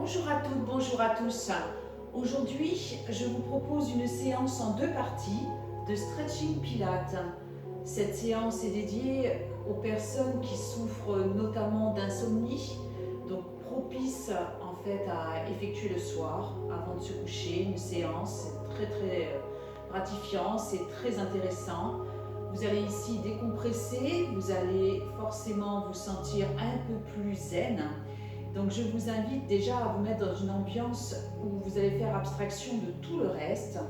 Bonjour à toutes, bonjour à tous. Aujourd'hui, je vous propose une séance en deux parties de stretching pilates. Cette séance est dédiée aux personnes qui souffrent notamment d'insomnie, donc propice en fait à effectuer le soir avant de se coucher. Une séance, c'est très gratifiant, c'est très intéressant. Vous allez ici décompresser, vous allez forcément vous sentir un peu plus zen. Donc je vous invite déjà à vous mettre dans une ambiance où vous allez faire abstraction de tout le reste,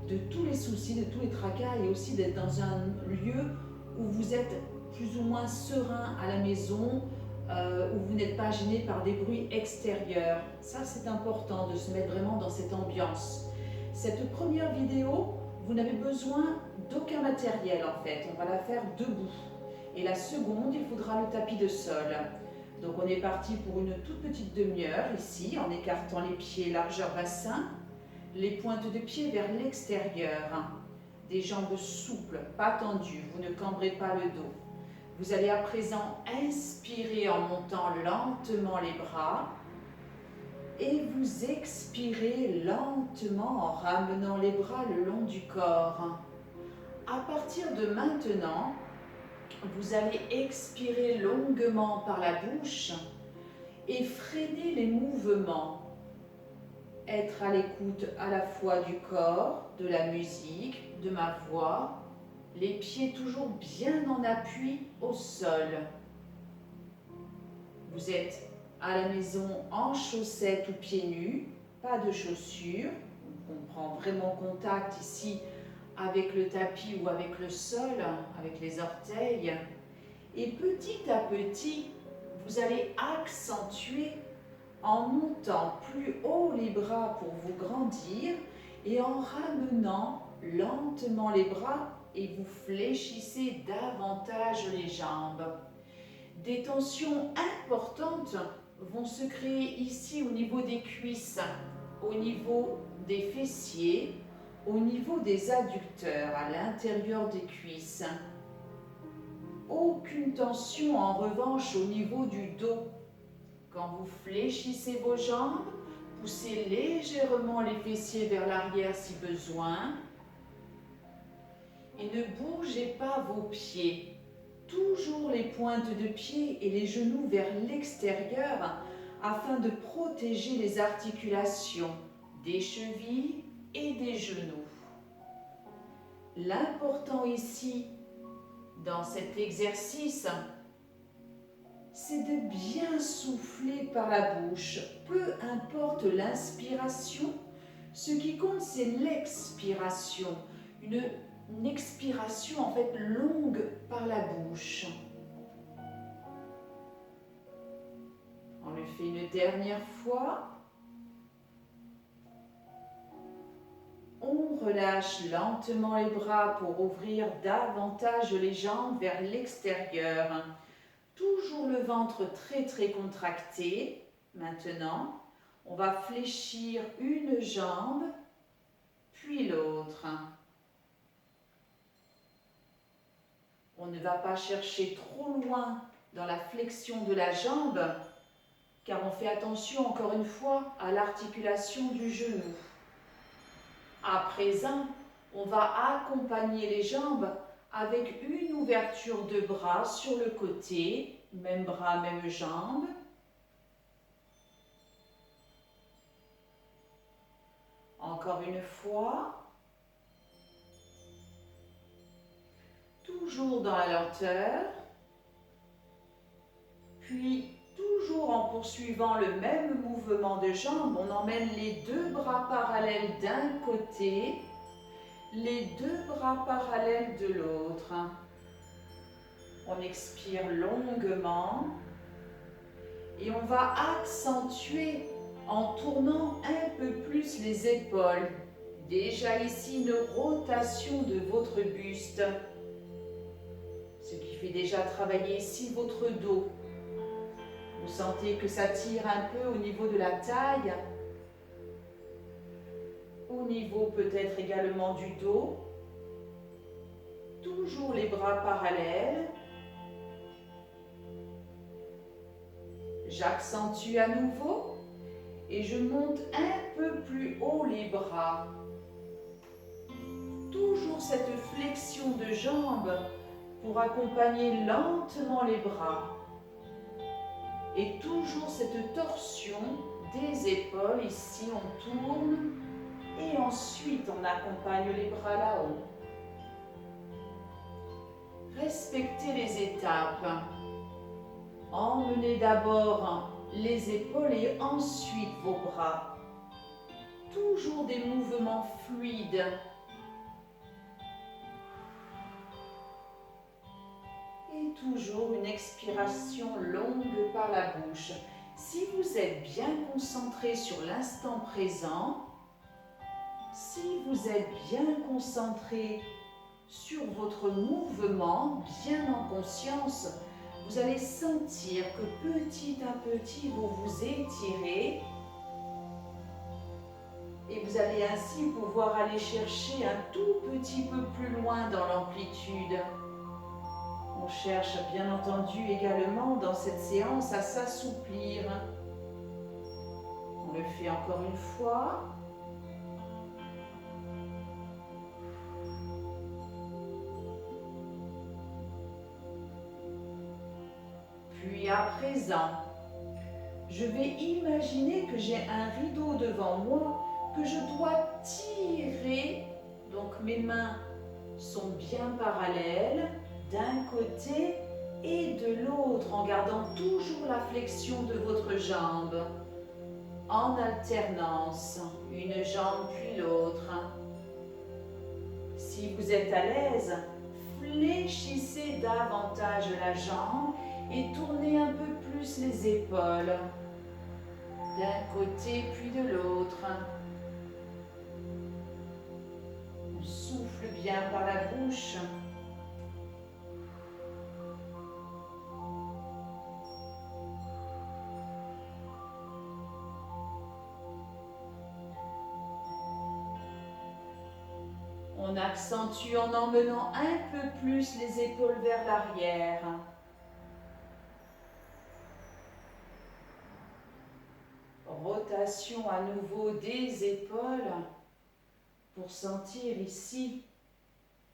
de tous les soucis, de tous les tracas et aussi d'être dans un lieu où vous êtes plus ou moins serein à la maison, où vous n'êtes pas gêné par des bruits extérieurs. Ça c'est important de se mettre vraiment dans cette ambiance. Cette première vidéo, vous n'avez besoin d'aucun matériel en fait, on va la faire debout. Et la seconde, il faudra le tapis de sol. Donc on est parti pour une toute petite demi-heure ici, en écartant les pieds largeur bassin, les pointes de pied vers l'extérieur, des jambes souples, pas tendues, vous ne cambrez pas le dos. Vous allez à présent inspirer en montant lentement les bras et vous expirez lentement en ramenant les bras le long du corps. À partir de maintenant, vous allez expirer longuement par la bouche et freiner les mouvements. Être à l'écoute à la fois du corps, de la musique, de ma voix, les pieds toujours bien en appui au sol. Vous êtes à la maison en chaussettes ou pieds nus, pas de chaussures. On prend vraiment contact ici avec le tapis ou avec le sol, avec les orteils. Et petit à petit, vous allez accentuer en montant plus haut les bras pour vous grandir et en ramenant lentement les bras et vous fléchissez davantage les jambes. Des tensions importantes vont se créer ici au niveau des cuisses, au niveau des fessiers, au niveau des adducteurs, à l'intérieur des cuisses. Aucune tension en revanche au niveau du dos. Quand vous fléchissez vos jambes, poussez légèrement les fessiers vers l'arrière si besoin. Et ne bougez pas vos pieds. Toujours les pointes de pied et les genoux vers l'extérieur afin de protéger les articulations des chevilles et des genoux. L'important ici, dans cet exercice, c'est de bien souffler par la bouche. Peu importe l'inspiration, ce qui compte c'est l'expiration. Une expiration en fait longue par la bouche. On le fait une dernière fois. On relâche lentement les bras pour ouvrir davantage les jambes vers l'extérieur. Toujours le ventre très contracté. Maintenant, on va fléchir une jambe, puis l'autre. On ne va pas chercher trop loin dans la flexion de la jambe, car on fait attention encore une fois à l'articulation du genou. À présent, on va accompagner les jambes avec une ouverture de bras sur le côté, même bras, même jambe. Encore une fois. Toujours dans la lenteur. Puis, toujours en poursuivant le même mouvement de jambes, on emmène les deux bras parallèles d'un côté, les deux bras parallèles de l'autre. On expire longuement et on va accentuer en tournant un peu plus les épaules. Déjà ici une rotation de votre buste, ce qui fait déjà travailler ici votre dos. Vous sentez que ça tire un peu au niveau de la taille, au niveau peut-être également du dos. Toujours les bras parallèles. J'accentue à nouveau et je monte un peu plus haut les bras. Toujours cette flexion de jambes pour accompagner lentement les bras. Et toujours cette torsion des épaules. Ici, on tourne et ensuite on accompagne les bras là-haut. Respectez les étapes. Emmenez d'abord les épaules et ensuite vos bras. Toujours des mouvements fluides. Et toujours une expiration longue par la bouche. Si vous êtes bien concentré sur l'instant présent, si vous êtes bien concentré sur votre mouvement, bien en conscience, vous allez sentir que petit à petit, vous vous étirez et vous allez ainsi pouvoir aller chercher un tout petit peu plus loin dans l'amplitude. On cherche bien entendu également dans cette séance à s'assouplir. On le fait encore une fois. Puis à présent, je vais imaginer que j'ai un rideau devant moi que je dois tirer. Donc mes mains sont bien parallèles d'un côté et de l'autre en gardant toujours la flexion de votre jambe. En alternance, une jambe puis l'autre. Si vous êtes à l'aise, fléchissez davantage la jambe et tournez un peu plus les épaules. D'un côté puis de l'autre. On souffle bien par la bouche. On accentue en emmenant un peu plus les épaules vers l'arrière. Rotation à nouveau des épaules pour sentir ici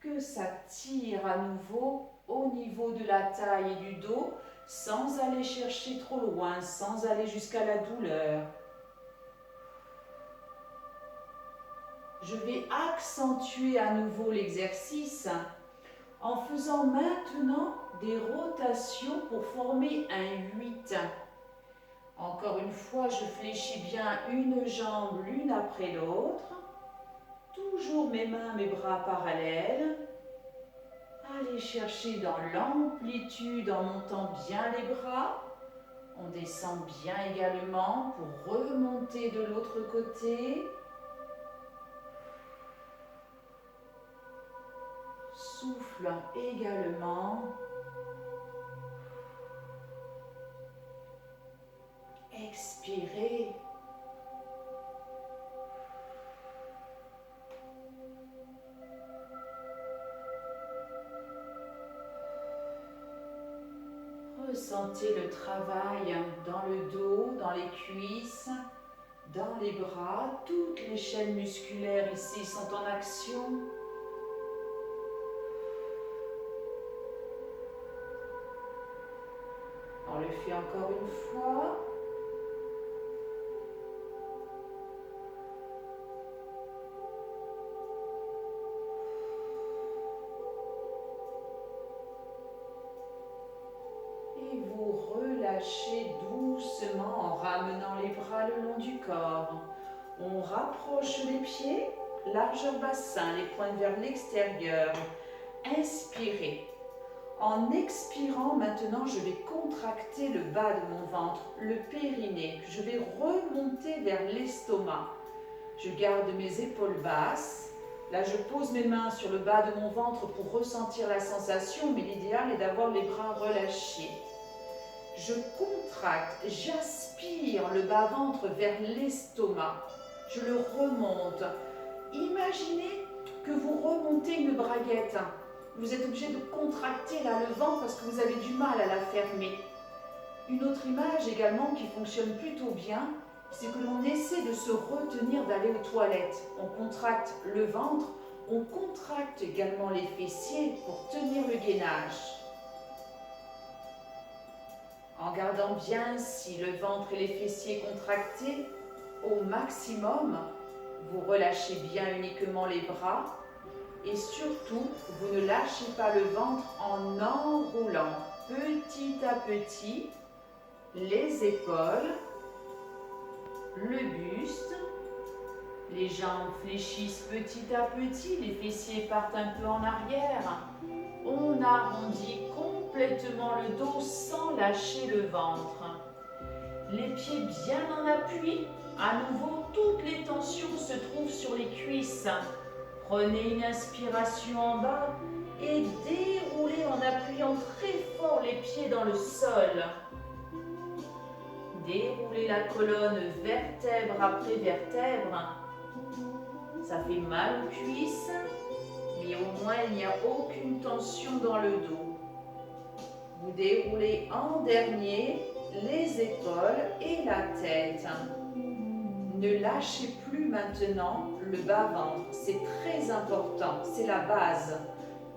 que ça tire à nouveau au niveau de la taille et du dos sans aller chercher trop loin, sans aller jusqu'à la douleur. Je vais accentuer à nouveau l'exercice en faisant maintenant des rotations pour former un 8. Encore une fois, je fléchis bien une jambe l'une après l'autre. Toujours mes mains, mes bras parallèles. Allez chercher dans l'amplitude en montant bien les bras. On descend bien également pour remonter de l'autre côté. Souffle également. Expirez. Ressentez le travail dans le dos, dans les cuisses, dans les bras. Toutes les chaînes musculaires ici sont en action. On le fait encore une fois. Et vous relâchez doucement en ramenant les bras le long du corps. On rapproche les pieds, largeur bassin, les pointes vers l'extérieur. Inspirez. En expirant, maintenant, je vais contracter le bas de mon ventre, le périnée. Je vais remonter vers l'estomac. Je garde mes épaules basses. Là, je pose mes mains sur le bas de mon ventre pour ressentir la sensation, mais l'idéal est d'avoir les bras relâchés. Je contracte, j'aspire le bas-ventre vers l'estomac. Je le remonte. Imaginez que vous remontez une braguette. Vous êtes obligé de contracter là le ventre parce que vous avez du mal à la fermer. Une autre image également qui fonctionne plutôt bien, c'est que l'on essaie de se retenir d'aller aux toilettes. On contracte le ventre, on contracte également les fessiers pour tenir le gainage. En gardant bien ainsi le ventre et les fessiers contractés au maximum, vous relâchez bien uniquement les bras et surtout, vous ne lâchez pas le ventre en enroulant petit à petit les épaules, le buste, les jambes fléchissent petit à petit, les fessiers partent un peu en arrière. On arrondit complètement le dos sans lâcher le ventre. Les pieds bien en appui. À nouveau, toutes les tensions se trouvent sur les cuisses. Prenez une inspiration en bas et déroulez en appuyant très fort les pieds dans le sol. Déroulez la colonne vertèbre après vertèbre. Ça fait mal aux cuisses, mais au moins il n'y a aucune tension dans le dos. Vous déroulez en dernier les épaules et la tête. Ne lâchez plus maintenant le bas-ventre, c'est très important, c'est la base.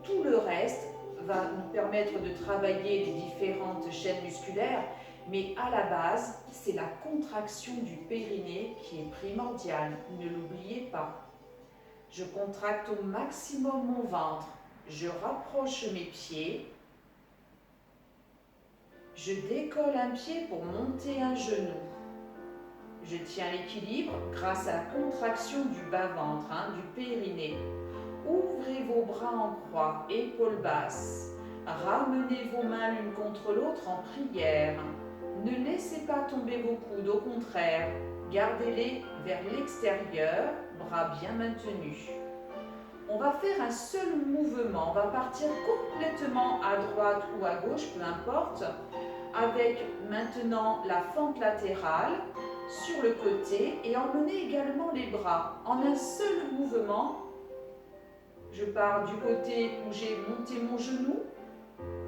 Tout le reste va nous permettre de travailler les différentes chaînes musculaires, mais à la base, c'est la contraction du périnée qui est primordiale, ne l'oubliez pas. Je contracte au maximum mon ventre, je rapproche mes pieds, je décolle un pied pour monter un genou. Je tiens l'équilibre grâce à la contraction du bas-ventre, du périnée. Ouvrez vos bras en croix, épaules basses. Ramenez vos mains l'une contre l'autre en prière. Ne laissez pas tomber vos coudes, au contraire, gardez-les vers l'extérieur, bras bien maintenus. On va faire un seul mouvement, on va partir complètement à droite ou à gauche, peu importe, avec maintenant la fente latérale sur le côté et emmenez également les bras. En un seul mouvement, je pars du côté où j'ai monté mon genou,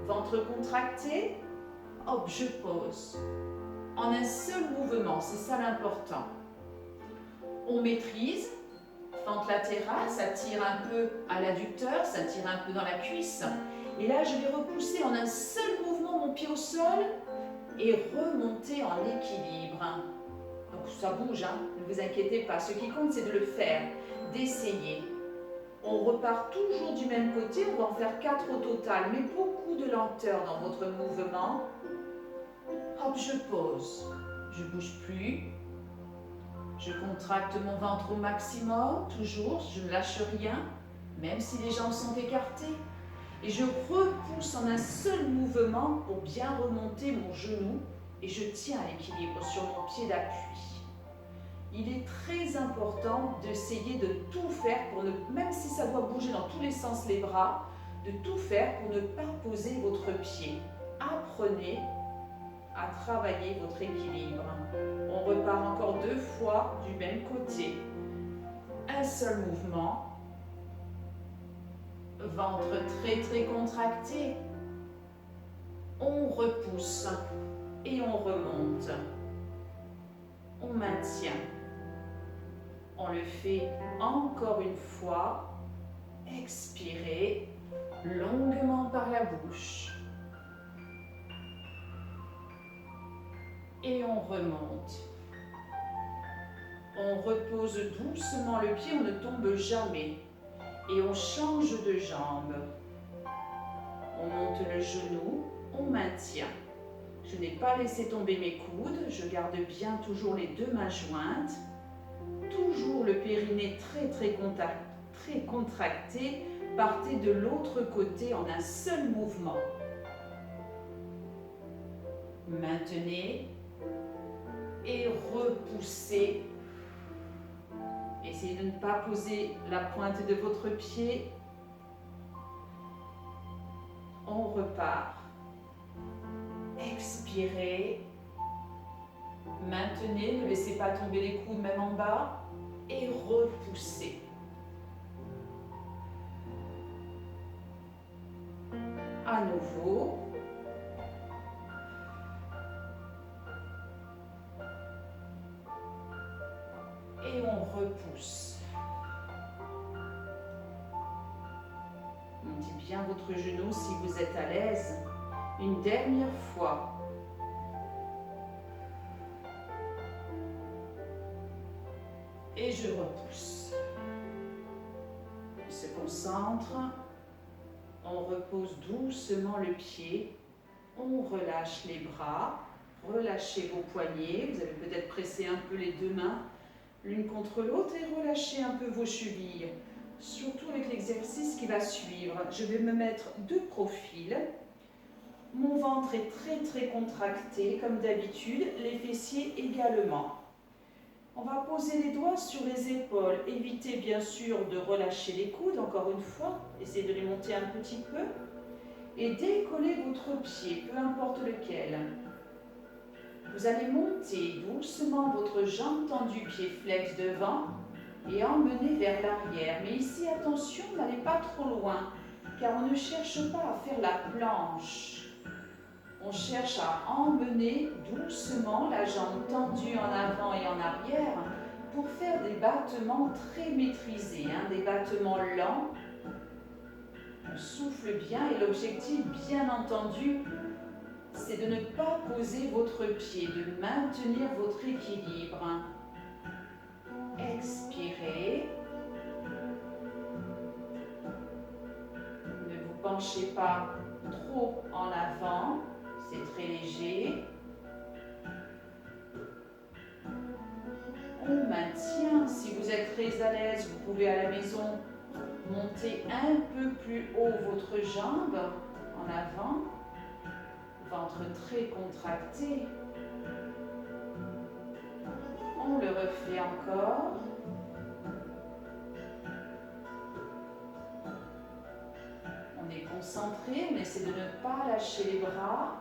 ventre contracté, hop, je pose. En un seul mouvement, c'est ça l'important. On maîtrise, fente latérale, ça tire un peu à l'adducteur, ça tire un peu dans la cuisse. Et là, je vais repousser en un seul mouvement mon pied au sol et remonter en équilibre. Donc ça bouge, ne vous inquiétez pas. Ce qui compte, c'est de le faire, d'essayer. On repart toujours du même côté, on va en faire 4 au total, mais beaucoup de lenteur dans votre mouvement. Hop, je pose. Je ne bouge plus. Je contracte mon ventre au maximum, toujours, je ne lâche rien, même si les jambes sont écartées. Et je repousse en un seul mouvement pour bien remonter mon genou et je tiens l'équilibre sur mon pied d'appui. Il est très important d'essayer de tout faire, pour ne, même si ça doit bouger dans tous les sens les bras, de tout faire pour ne pas poser votre pied. Apprenez à travailler votre équilibre. On repart encore 2 fois du même côté. Un seul mouvement. Ventre très très contracté. On repousse et on remonte. On maintient. On le fait encore une fois. Expirez longuement par la bouche. Et on remonte. On repose doucement le pied, on ne tombe jamais. Et on change de jambe. On monte le genou, on maintient. Je n'ai pas laissé tomber mes coudes, je garde bien toujours les 2 mains jointes. Toujours le périnée très contracté. Partez de l'autre côté en un seul mouvement. Maintenez et repoussez. Essayez de ne pas poser la pointe de votre pied. On repart. Expirez. Maintenez, ne laissez pas tomber les coudes même en bas. Et repoussez. À nouveau. et on repousse. Montez bien votre genou si vous êtes à l'aise. Une dernière fois. Et je repousse. On se concentre. On repose doucement le pied. On relâche les bras. Relâchez vos poignets. Vous allez peut-être presser un peu les deux mains l'une contre l'autre et relâchez un peu vos chevilles. Surtout avec l'exercice qui va suivre. Je vais me mettre de profil. Mon ventre est très contracté comme d'habitude, les fessiers également. On va poser les doigts sur les épaules. Évitez bien sûr de relâcher les coudes, encore une fois. Essayez de les monter un petit peu. Et décollez votre pied, peu importe lequel. Vous allez monter doucement votre jambe tendue, pied flex devant et emmener vers l'arrière. Mais ici, attention, n'allez pas trop loin, car on ne cherche pas à faire la planche. On cherche à emmener doucement la jambe tendue en avant et en arrière pour faire des battements très maîtrisés, des battements lents. On souffle bien et l'objectif, bien entendu, c'est de ne pas poser votre pied, de maintenir votre équilibre. Expirez. Ne vous penchez pas trop en avant, c'est très léger. On maintient. Si vous êtes très à l'aise, vous pouvez à la maison monter un peu plus haut votre jambe en avant. Ventre très contracté. On le refait encore. On est concentré, on essaie de ne pas lâcher les bras.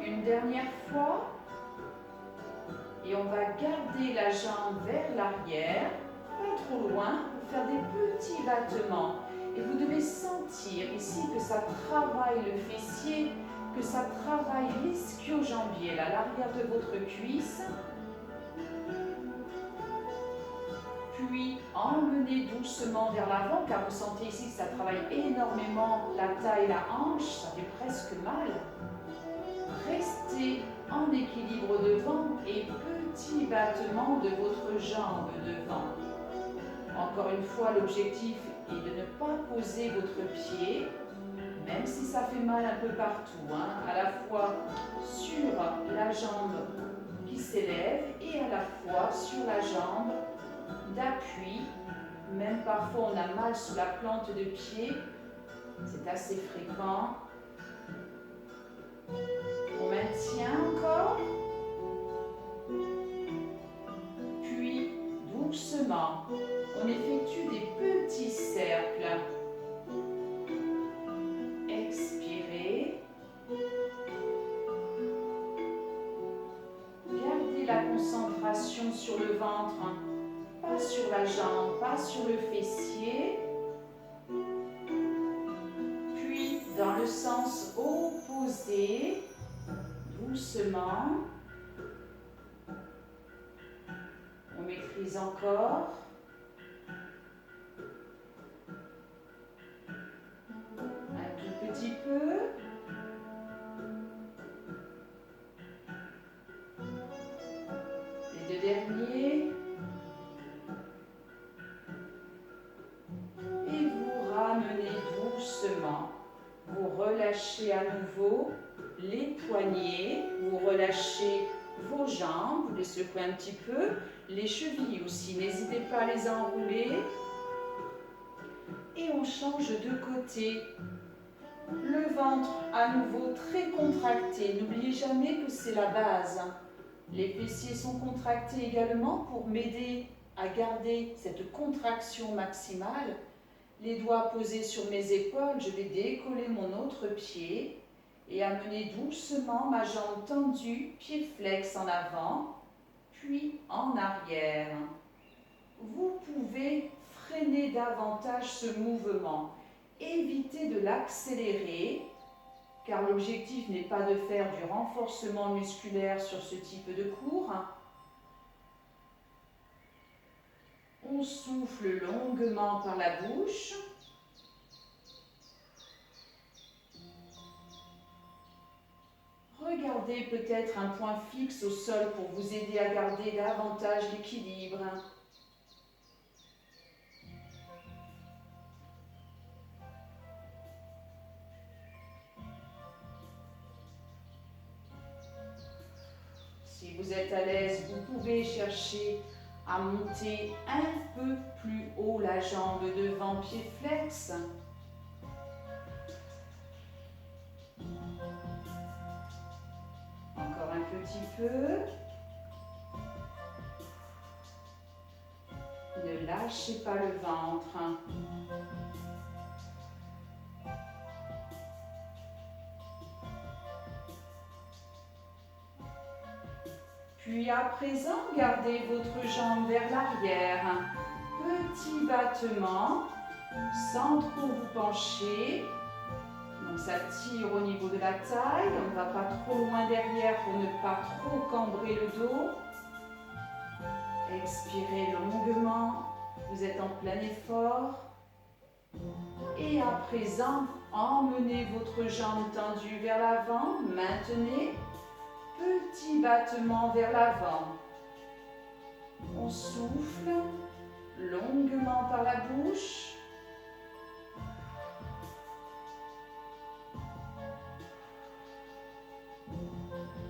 Une dernière fois. Et on va garder la jambe vers l'arrière, pas trop loin, pour faire des petits battements. Et vous devez sentir ici que ça travaille le fessier, que ça travaille l'ischio-jambier, là, l'arrière de votre cuisse. Puis emmenez doucement vers l'avant, car vous sentez ici que ça travaille énormément la taille, la hanche, ça fait presque mal. Restez en équilibre devant et petit battement de votre jambe devant. Encore une fois, l'objectif est de ne pas poser votre pied, même si ça fait mal un peu partout, à la fois sur la jambe qui s'élève et à la fois sur la jambe d'appui. Même parfois on a mal sous la plante de pied, c'est assez fréquent. On maintient encore, puis doucement, on effectue des petits cercles. Expirez. Gardez la concentration sur le ventre, pas sur la jambe, pas sur le fessier. Puis, dans le sens opposé, doucement. On maîtrise encore. Un tout petit peu. Les deux derniers. Et vous ramenez doucement. Vous relâchez à nouveau les poignets. Vous relâchez vos jambes. Vous les secouez un petit peu. Les chevilles aussi. N'hésitez pas à les enrouler. Et on change de côté. Le ventre à nouveau très contracté. N'oubliez jamais que c'est la base. Les fessiers sont contractés également pour m'aider à garder cette contraction maximale. Les doigts posés sur mes épaules, je vais décoller mon autre pied et amener doucement ma jambe tendue, pied flex en avant, puis en arrière. Vous pouvez freiner davantage ce mouvement. Évitez de l'accélérer. car l'objectif n'est pas de faire du renforcement musculaire sur ce type de cours. On souffle longuement par la bouche. Regardez peut-être un point fixe au sol pour vous aider à garder davantage d'équilibre. Si vous êtes à l'aise, vous pouvez chercher à monter un peu plus haut la jambe devant, pied flex. Encore un petit peu. Ne lâchez pas le ventre. Puis à présent, gardez votre jambe vers l'arrière. Petit battement, sans trop vous pencher. Donc ça tire au niveau de la taille. On ne va pas trop loin derrière pour ne pas trop cambrer le dos. Expirez longuement. Vous êtes en plein effort. Et à présent, emmenez votre jambe tendue vers l'avant. Maintenez. Petit battement vers l'avant. On souffle longuement par la bouche.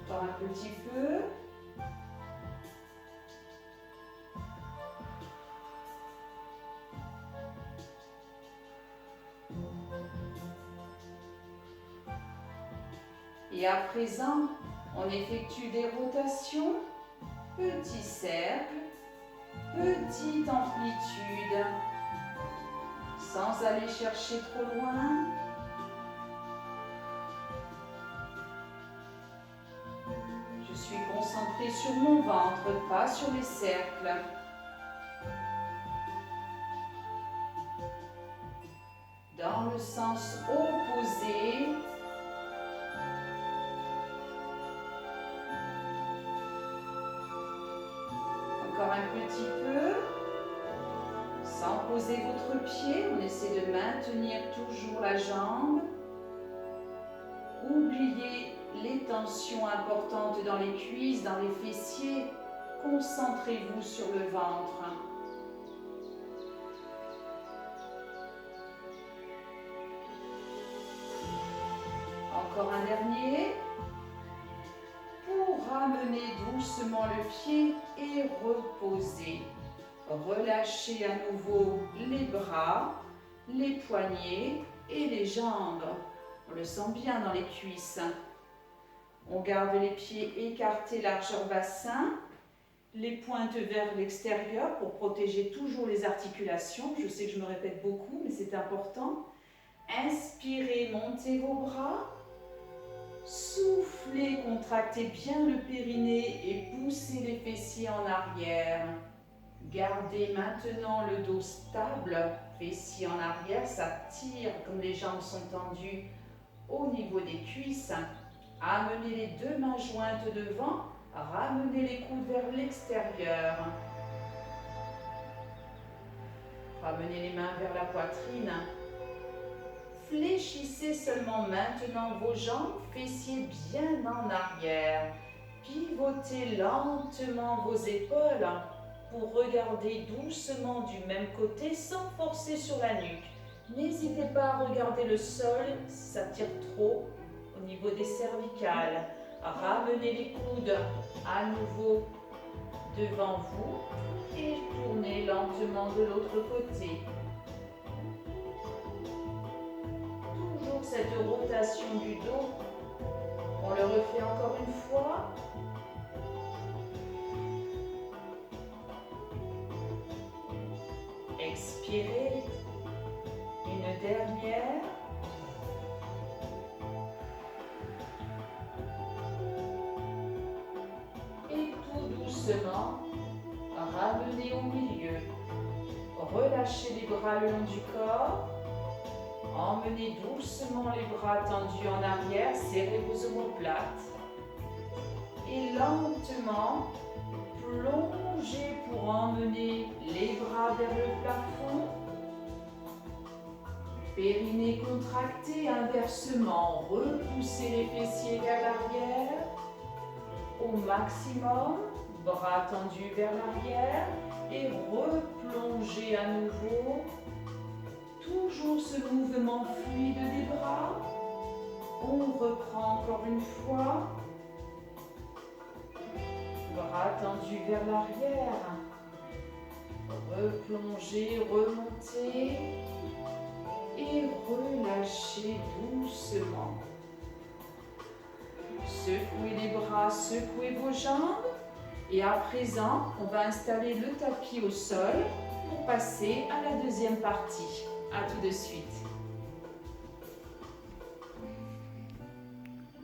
Encore un petit peu. Et à présent, on effectue des rotations, petit cercle, petite amplitude, sans aller chercher trop loin. Je suis concentrée sur mon ventre, pas sur les cercles. Dans le sens opposé, encore un petit peu, sans poser votre pied, on essaie de maintenir toujours la jambe. Oubliez les tensions importantes dans les cuisses, dans les fessiers. Concentrez-vous sur le ventre. Encore un dernier. Pour ramener doucement le pied et reposer. Relâchez à nouveau les bras, les poignets et les jambes. On le sent bien dans les cuisses. On garde les pieds écartés largeur bassin, les pointes vers l'extérieur pour protéger toujours les articulations. Je sais que je me répète beaucoup, mais c'est important. Inspirez, montez vos bras. Soufflez, contractez bien le périnée et poussez les fessiers en arrière. Gardez maintenant le dos stable, fessiers en arrière, ça tire comme les jambes sont tendues au niveau des cuisses. Amenez les deux mains jointes devant, ramenez les coudes vers l'extérieur. Ramenez les mains vers la poitrine. Fléchissez seulement maintenant vos jambes, fessiers bien en arrière. Pivotez lentement vos épaules pour regarder doucement du même côté sans forcer sur la nuque. N'hésitez pas à regarder le sol si ça tire trop au niveau des cervicales. Ramenez les coudes à nouveau devant vous et tournez lentement de l'autre côté. Toujours cette rotation du dos. On le refait encore une fois. Expirez. Une dernière. Et tout doucement, ramenez au milieu. Relâchez les bras le long du corps. Emmenez doucement les bras tendus en arrière, serrez vos omoplates. Et lentement, plongez pour emmener les bras vers le plafond. Périnée contracté, inversement, repoussez les fessiers vers l'arrière. Au maximum, bras tendus vers l'arrière et replongez à nouveau. Toujours ce mouvement fluide des bras. On reprend encore une fois. Bras tendus vers l'arrière. Replongez, remontez. Et relâchez doucement. Secouez les bras, secouez vos jambes. Et à présent, on va installer le tapis au sol pour passer à la deuxième partie. À tout de suite.